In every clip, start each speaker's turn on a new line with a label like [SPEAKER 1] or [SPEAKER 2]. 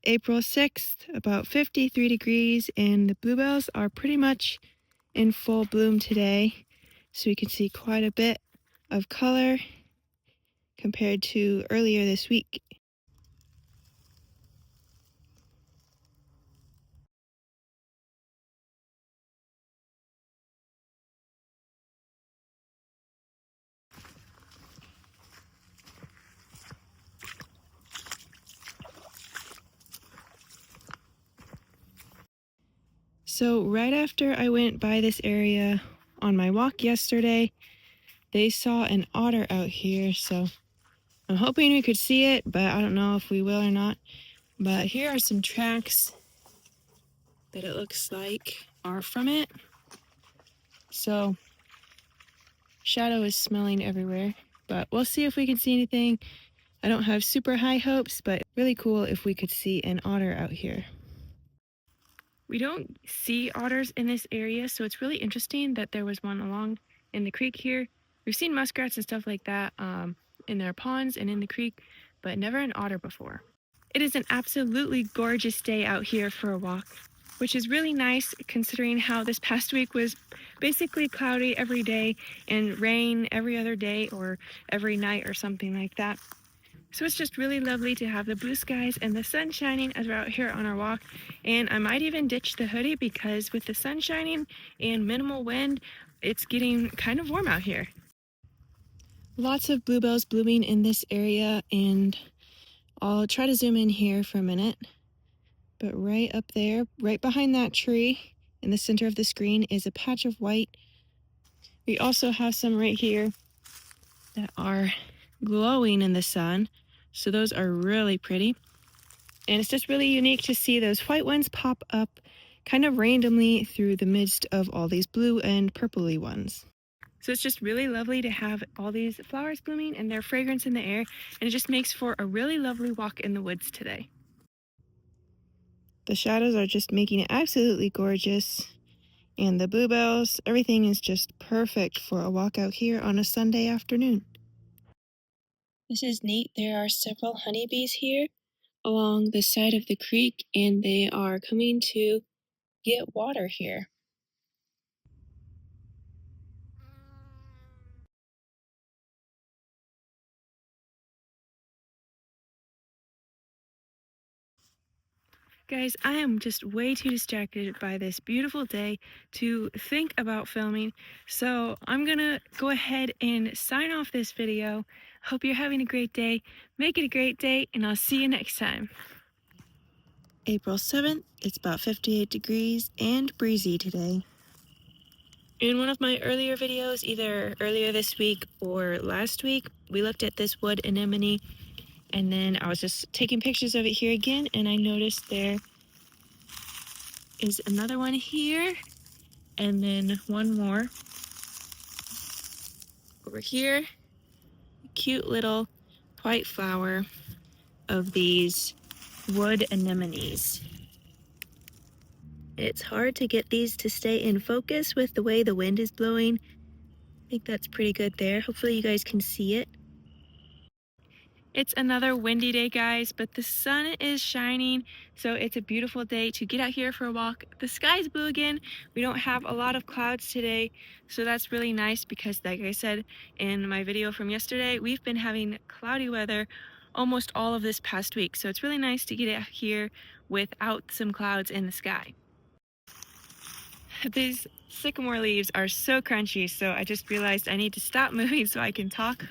[SPEAKER 1] April 6th, about 53 degrees, and the bluebells are pretty much in full bloom today. So we can see quite a bit of color compared to earlier this week. So right after I went by this area on my walk yesterday, they saw an otter out here, so I'm hoping we could see it, but I don't know if we will or not. But here are some tracks that it looks like are from it. So shadow is smelling everywhere, but we'll see if we can see anything. I don't have super high hopes, but really cool if we could see an otter out here. We don't see otters in this area, so it's really interesting that there was one along in the creek here. We've seen muskrats and stuff like that in their ponds and in the creek, but never an otter before. It is an absolutely gorgeous day out here for a walk, which is really nice considering how this past week was basically cloudy every day and rain every other day or every night or something like that. So it's just really lovely to have the blue skies and the sun shining as we're out here on our walk. And I might even ditch the hoodie because with the sun shining and minimal wind, it's getting kind of warm out here. Lots of bluebells blooming in this area, and I'll try to zoom in here for a minute. But right up there, right behind that tree in the center of the screen is a patch of white. We also have some right here that are glowing in the sun. So those are really pretty. And it's just really unique to see those white ones pop up kind of randomly through the midst of all these blue and purpley ones. So it's just really lovely to have all these flowers blooming and their fragrance in the air, and it just makes for a really lovely walk in the woods today. The shadows are just making it absolutely gorgeous, and the bluebells, everything is just perfect for a walk out here on a Sunday afternoon. This is neat. There are several honeybees here along the side of the creek, and they are coming to get water here. Guys, I am just way too distracted by this beautiful day to think about filming, so I'm gonna go ahead and sign off this video. Hope you're having a great day. Make it a great day, and I'll see you next time. April 7th, it's about 58 degrees and breezy today. In one of my earlier videos, either earlier this week or last week, we looked at this wood anemone, and then I was just taking pictures of it here again, and I noticed there is another one here, and then one more over here. Cute little white flower of these wood anemones. It's hard to get these to stay in focus with the way the wind is blowing. I think that's pretty good there. Hopefully you guys can see it. It's another windy day, guys, but the sun is shining, so it's a beautiful day to get out here for a walk. The sky's blue again. We don't have a lot of clouds today, so that's really nice because, like I said in my video from yesterday, we've been having cloudy weather almost all of this past week, so it's really nice to get out here without some clouds in the sky. These sycamore leaves are so crunchy, so I just realized I need to stop moving so I can talk.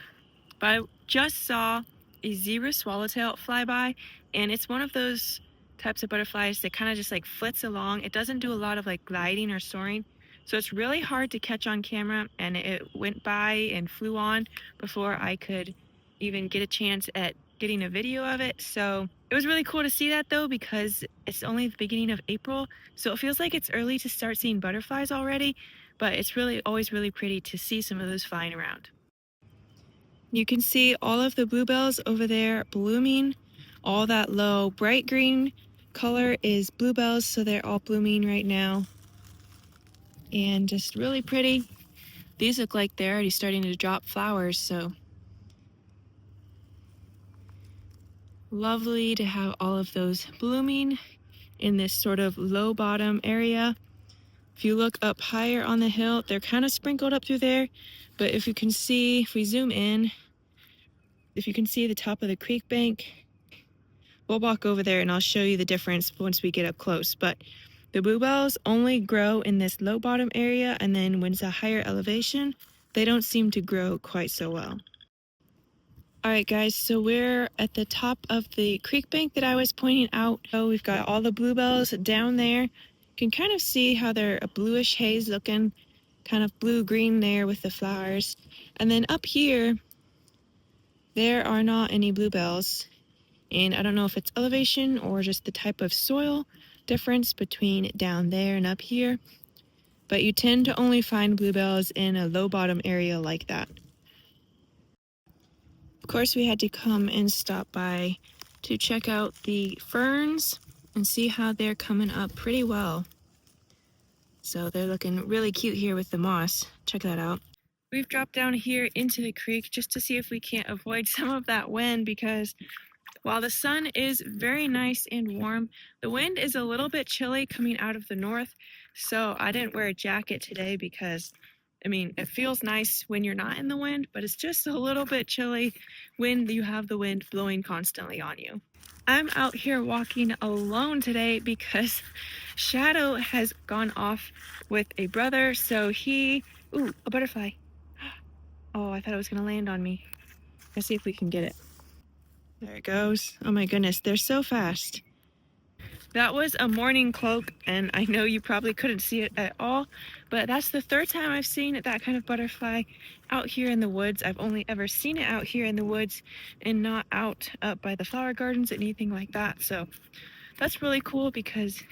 [SPEAKER 1] But I just saw a zebra swallowtail fly by, and it's one of those types of butterflies that kind of just like flits along. It doesn't do a lot of like gliding or soaring, so it's really hard to catch on camera, and it went by and flew on before I could even get a chance at getting a video of it. So it was really cool to see that though, because it's only the beginning of April, so it feels like it's early to start seeing butterflies already, but it's really always really pretty to see some of those flying around. You can see all of the bluebells over there blooming. All that low bright green color is bluebells, so they're all blooming right now. And just really pretty. These look like they're already starting to drop flowers, so lovely to have all of those blooming in this sort of low bottom area. If you look up higher on the hill, they're kind of sprinkled up through there, but if you can see, if we zoom in, if you can see the top of the creek bank, we'll walk over there and I'll show you the difference once we get up close. But the bluebells only grow in this low bottom area, and then when it's a higher elevation, they don't seem to grow quite so well. All right, guys, so we're at the top of the creek bank that I was pointing out. So we've got all the bluebells down there. You can kind of see how they're a bluish haze looking, kind of blue-green there with the flowers. And then up here, there are not any bluebells. And I don't know if it's elevation or just the type of soil difference between down there and up here. But you tend to only find bluebells in a low bottom area like that. Of course, we had to come and stop by to check out the ferns and see how they're coming up pretty well. So they're looking really cute here with the moss. Check that out. We've dropped down here into the creek just to see if we can't avoid some of that wind, because while the sun is very nice and warm, the wind is a little bit chilly coming out of the north. So I didn't wear a jacket today because, I mean, it feels nice when you're not in the wind, but it's just a little bit chilly when you have the wind blowing constantly on you. I'm out here walking alone today because Shadow has gone off with a brother. So ooh, a butterfly. Oh, I thought it was gonna land on me. Let's see if we can get it. There it goes. Oh my goodness, they're so fast. That was a morning cloak, and I know you probably couldn't see it at all, but that's the third time I've seen that kind of butterfly out here in the woods. I've only ever seen it out here in the woods and not out up by the flower gardens and anything like that. So that's really cool because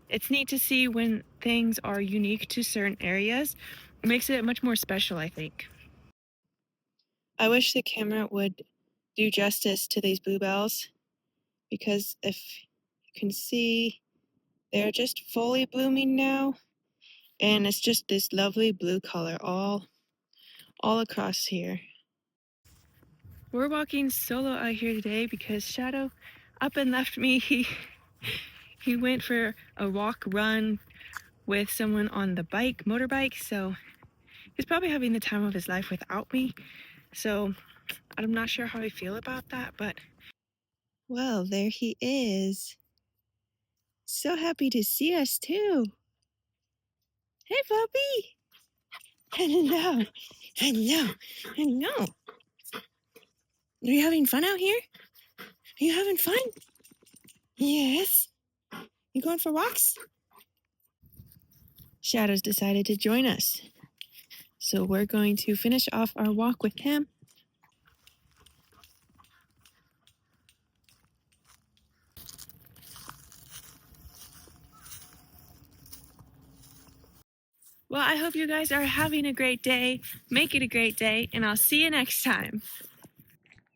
[SPEAKER 1] it's neat to see when things are unique to certain areas. It makes it much more special, I think. I wish the camera would do justice to these bluebells, because if you can see, they're just fully blooming now, and it's just this lovely blue color all across here. We're walking solo out here today because Shadow up and left me. He went for a walk run with someone on the motorbike, so he's probably having the time of his life without me. So I'm not sure how I feel about that, but well, there he is. So happy to see us too. Hey, puppy. Hello. Hello. Hello. Are you having fun out here? Are you having fun? Yes. You going for walks? Shadow's decided to join us. So we're going to finish off our walk with him. Well, I hope you guys are having a great day. Make it a great day, and I'll see you next time.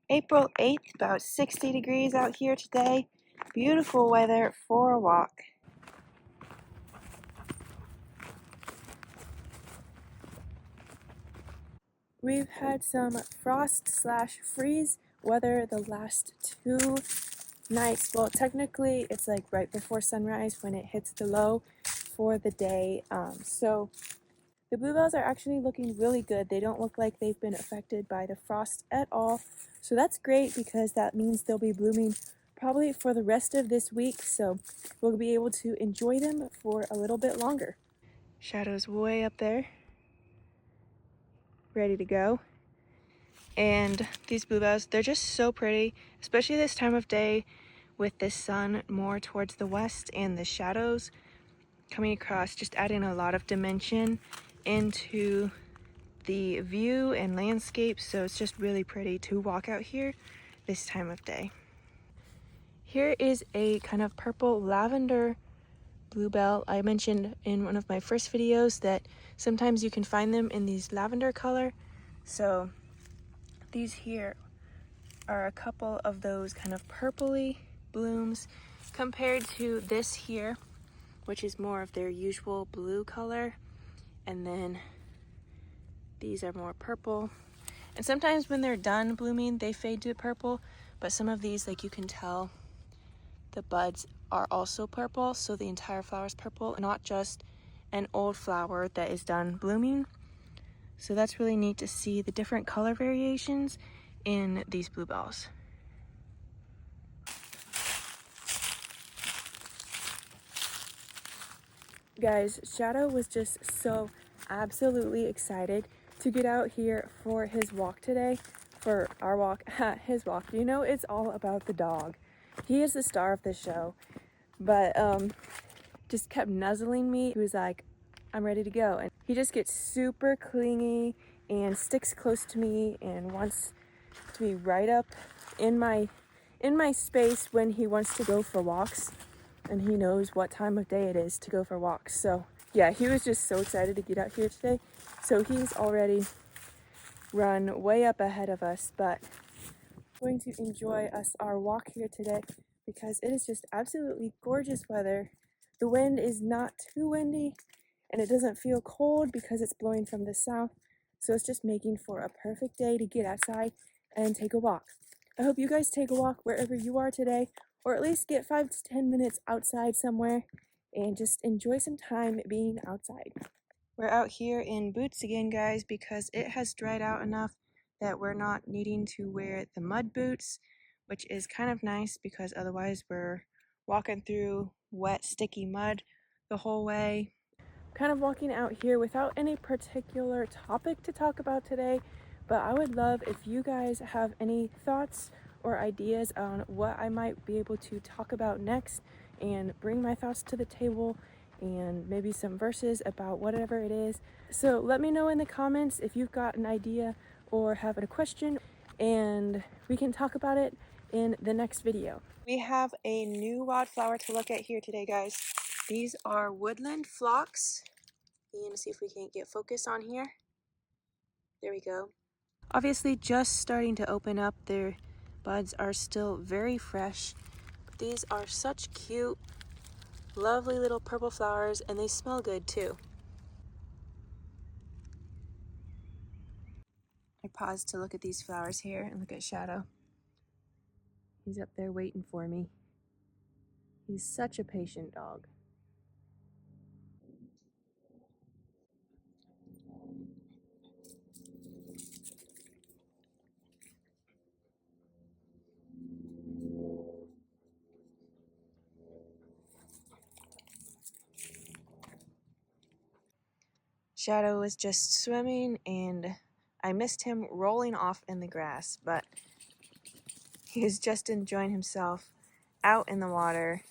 [SPEAKER 1] April 8th, about 60 degrees out here today. Beautiful weather for a walk. We've had some frost/freeze weather the last 2 nights. Well, technically it's like right before sunrise when it hits the low for the day. So the bluebells are actually looking really good. They don't look like they've been affected by the frost at all. So that's great because that means they'll be blooming probably for the rest of this week. So we'll be able to enjoy them for a little bit longer. Shadow's way up there, ready to go. And these bluebells, they're just so pretty, especially this time of day with the sun more towards the west and the shadows coming across, just adding a lot of dimension into the view and landscape. So it's just really pretty to walk out here this time of day. Here is a kind of purple lavender bluebell. I mentioned in one of my first videos that sometimes you can find them in these lavender color. So these here are a couple of those kind of purpley blooms compared to this here, which is more of their usual blue color. And then these are more purple. And sometimes when they're done blooming, they fade to purple, but some of these, like you can tell, the buds are also purple, so the entire flower is purple, not just an old flower that is done blooming. So that's really neat to see the different color variations in these bluebells. Guys, Shadow was just so absolutely excited to get out here for his walk today, for our walk, his walk. You know, it's all about the dog. He is the star of the show, but just kept nuzzling me. He was like, I'm ready to go. And he just gets super clingy and sticks close to me and wants to be right up in my space when he wants to go for walks, and he knows what time of day it is to go for walks. So yeah, he was just so excited to get out here today. So he's already run way up ahead of us, but going to enjoy our walk here today because it is just absolutely gorgeous weather. The wind is not too windy and it doesn't feel cold because it's blowing from the south. So it's just making for a perfect day to get outside and take a walk. I hope you guys take a walk wherever you are today, or at least get 5 to 10 minutes outside somewhere and just enjoy some time being outside. We're out here in boots again, guys, because it has dried out enough that we're not needing to wear the mud boots, which is kind of nice because otherwise we're walking through wet, sticky mud the whole way. Kind of walking out here without any particular topic to talk about today, but I would love if you guys have any thoughts or ideas on what I might be able to talk about next and bring my thoughts to the table and maybe some verses about whatever it is. So let me know in the comments if you've got an idea or have a question, and we can talk about it in the next video. We have a new wildflower to look at here today, guys. These are woodland phlox. And see if we can't get focus on here. There we go. Obviously just starting to open up. Their buds are still very fresh. But these are such cute, lovely little purple flowers, and they smell good too. I paused to look at these flowers here and look at Shadow. He's up there waiting for me. He's such a patient dog. Shadow was just swimming and I missed him rolling off in the grass, but he was just enjoying himself out in the water.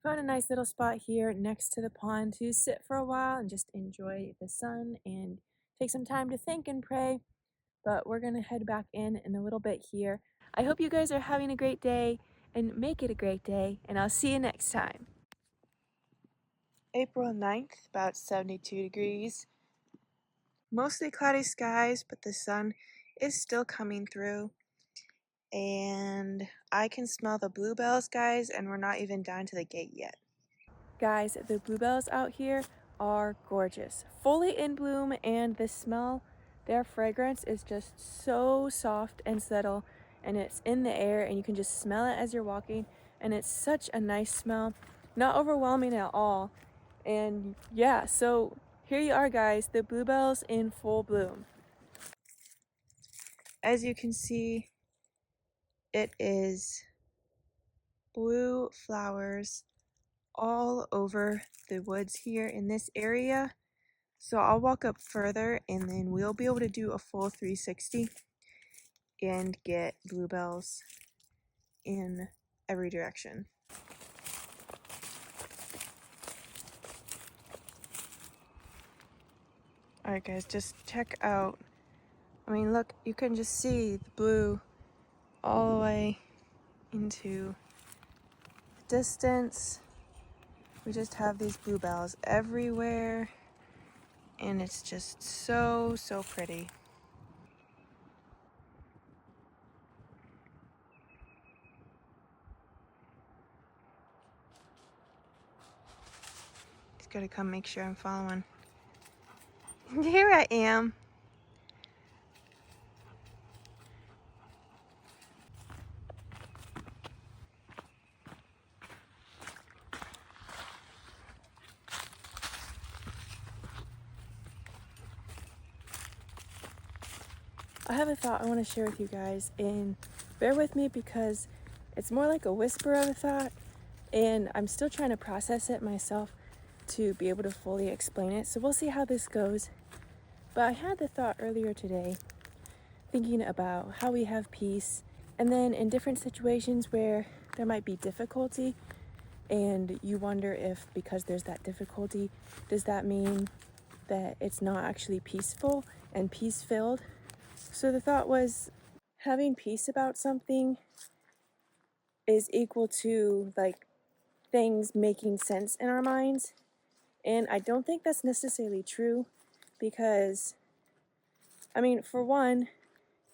[SPEAKER 1] Found a nice little spot here next to the pond to sit for a while and just enjoy the sun and take some time to think and pray. But we're going to head back in a little bit here. I hope you guys are having a great day and make it a great day, and I'll see you next time. April 9th, about 72 degrees. Mostly cloudy skies, but the sun is still coming through. And I can smell the bluebells, guys, and we're not even down to the gate yet. Guys, the bluebells out here are gorgeous. Fully in bloom, and the smell, their fragrance is just so soft and subtle, and it's in the air and you can just smell it as you're walking, and it's such a nice smell. Not overwhelming at all. And yeah, so here you are, guys, the bluebells in full bloom. As you can see, it is blue flowers all over the woods here in this area. So I'll walk up further and then we'll be able to do a full 360 and get bluebells in every direction. Alright guys, just check out, I mean look, you can just see the blue all the way into the distance. We just have these bluebells everywhere and it's just so pretty. Just gotta come make sure I'm following. Here I am. I have a thought I want to share with you guys, and bear with me because it's more like a whisper of a thought, and I'm still trying to process it myself to be able to fully explain it. So we'll see how this goes. But I had the thought earlier today, thinking about how we have peace, and then in different situations where there might be difficulty, and you wonder if because there's that difficulty, does that mean that it's not actually peaceful and peace-filled? So the thought was, having peace about something is equal to like things making sense in our minds. And I don't think that's necessarily true because, I mean, for one,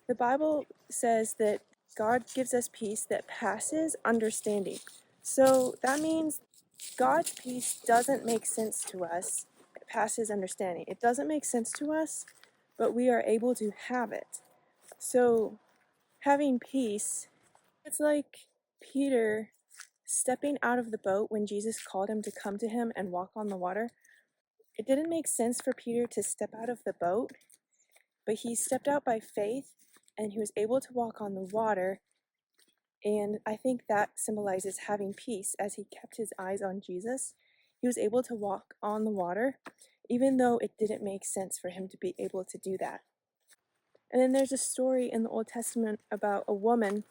[SPEAKER 1] the Bible says that God gives us peace that passes understanding. So that means God's peace doesn't make sense to us. It passes understanding. It doesn't make sense to us, but we are able to have it. So having peace, it's like Peter stepping out of the boat when Jesus called him to come to him and walk on the water. It didn't make sense for Peter to step out of the boat, but he stepped out by faith and he was able to walk on the water. And I think that symbolizes having peace as he kept his eyes on Jesus. He was able to walk on the water, even though it didn't make sense for him to be able to do that. And then there's a story in the Old Testament about a woman,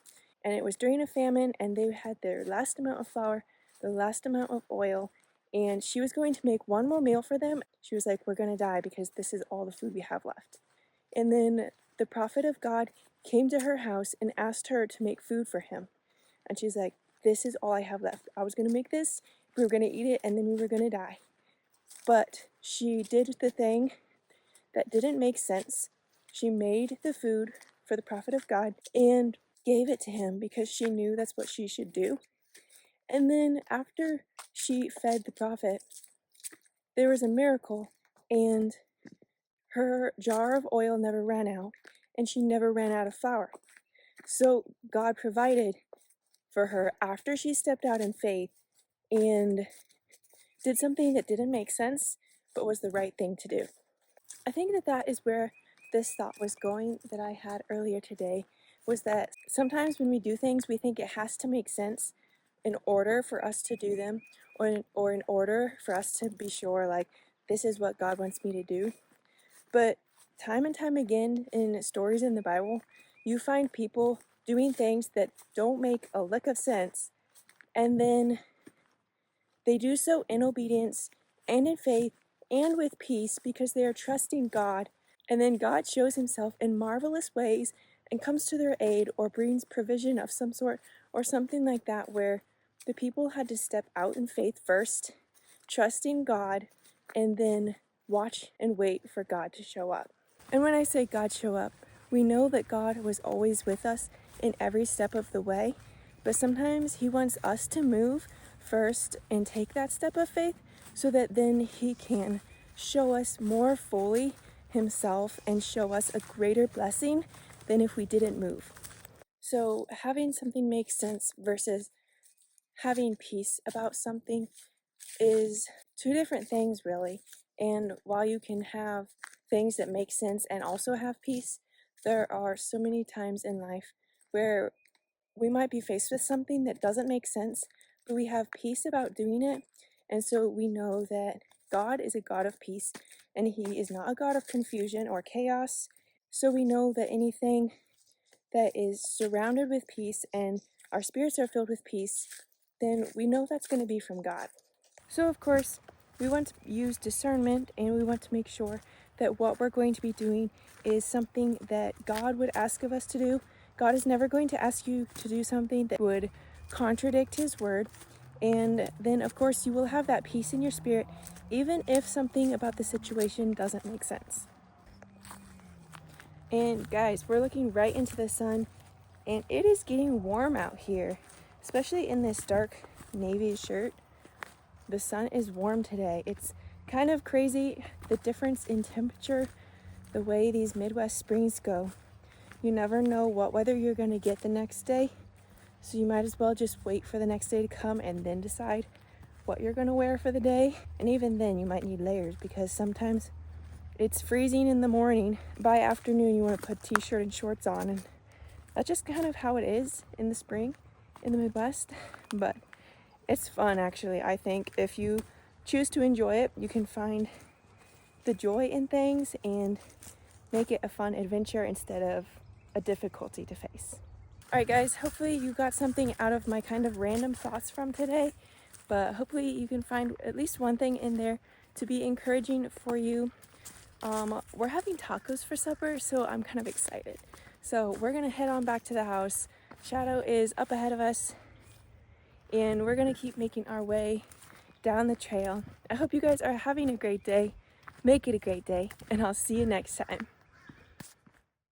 [SPEAKER 1] and it was during a famine, and they had their last amount of flour, the last amount of oil, and she was going to make one more meal for them. She was like, "We're going to die because this is all the food we have left." And then the prophet of God came to her house and asked her to make food for him. And she's like, "This is all I have left. I was going to make this, we were going to eat it, and then we were going to die." But she did the thing that didn't make sense. She made the food for the prophet of God and gave it to him because she knew that's what she should do. And then after she fed the prophet, there was a miracle, and her jar of oil never ran out, and she never ran out of flour. So God provided for her after she stepped out in faith and did something that didn't make sense, but was the right thing to do. I think that that is where this thought was going that I had earlier today, was that sometimes when we do things, we think it has to make sense in order for us to do them, or in order for us to be sure, like, this is what God wants me to do. But time and time again in stories in the Bible, you find people doing things that don't make a lick of sense, and then they do so in obedience and in faith and with peace because they are trusting God. And then God shows himself in marvelous ways and comes to their aid or brings provision of some sort or something like that, where the people had to step out in faith first, trusting God, and then watch and wait for God to show up. And when I say God show up, we know that God was always with us in every step of the way, but sometimes he wants us to move first and take that step of faith so that then he can show us more fully himself and show us a greater blessing than if we didn't move. So having something make sense versus having peace about something is two different things, really. And while you can have things that make sense and also have peace, there are so many times in life where we might be faced with something that doesn't make sense, but we have peace about doing it. And so we know that God is a God of peace and he is not a God of confusion or chaos. So we know that anything that is surrounded with peace and our spirits are filled with peace, then we know that's going to be from God. So of course, we want to use discernment, and we want to make sure that what we're going to be doing is something that God would ask of us to do. God is never going to ask you to do something that would contradict his word. And then of course you will have that peace in your spirit, even if something about the situation doesn't make sense. And guys, we're looking right into the sun, and it is getting warm out here, especially in this dark navy shirt. The sun is warm today. It's kind of crazy, the difference in temperature, the way these Midwest springs go. You never know what weather you're going to get the next day, so you might as well just wait for the next day to come and then decide what you're going to wear for the day. And even then, you might need layers because sometimes it's freezing in the morning. By afternoon, you want to put t-shirt and shorts on, and that's just kind of how it is in the spring in the Midwest. But it's fun, actually. I think if you choose to enjoy it, you can find the joy in things and make it a fun adventure instead of a difficulty to face. All right, guys, hopefully you got something out of my kind of random thoughts from today, but hopefully you can find at least one thing in there to be encouraging for you. We're having tacos for supper, so I'm kind of excited. So we're gonna head on back to the house. Shadow is up ahead of us, and we're gonna keep making our way down the trail. I hope you guys are having a great day. Make it a great day, and I'll see you next time.